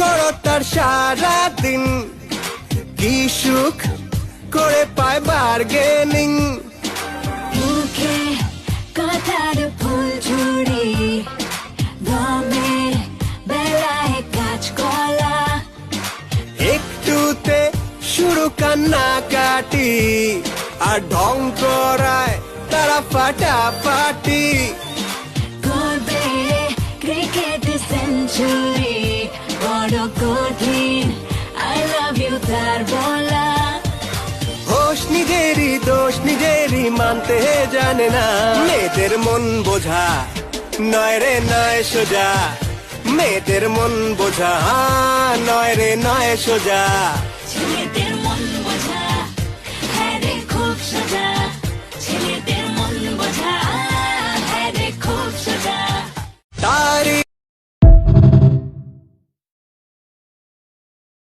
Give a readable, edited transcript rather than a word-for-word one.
করো তার সারা দিন, কি সুখ করে পায় বার্গেনিং। মুখে কথার ফুল ঝুড়ি, দমে বেলায় কাজ কলা, একটুতে শুরু কান্না কাটি, আর ঢং করায় তারা ফাটাফাটি। করবে ক্রিকেট সেঞ্চুরি, বড় কঠিন আই লাভ ইউ তার বলা। হোশ নিজেরই দোষ নিজেরই মানতে জানে না, মেয়েদের মন বোঝা নয় রে নয় সোজা, মেয়েদের মন বোঝা নয় রে নয় সোজা। ছেলেদের মন বোঝা হ্যাঁ রে খুব সোজা, ছেলেদের মন বোঝা হ্যাঁ রে খুব সোজা। তারি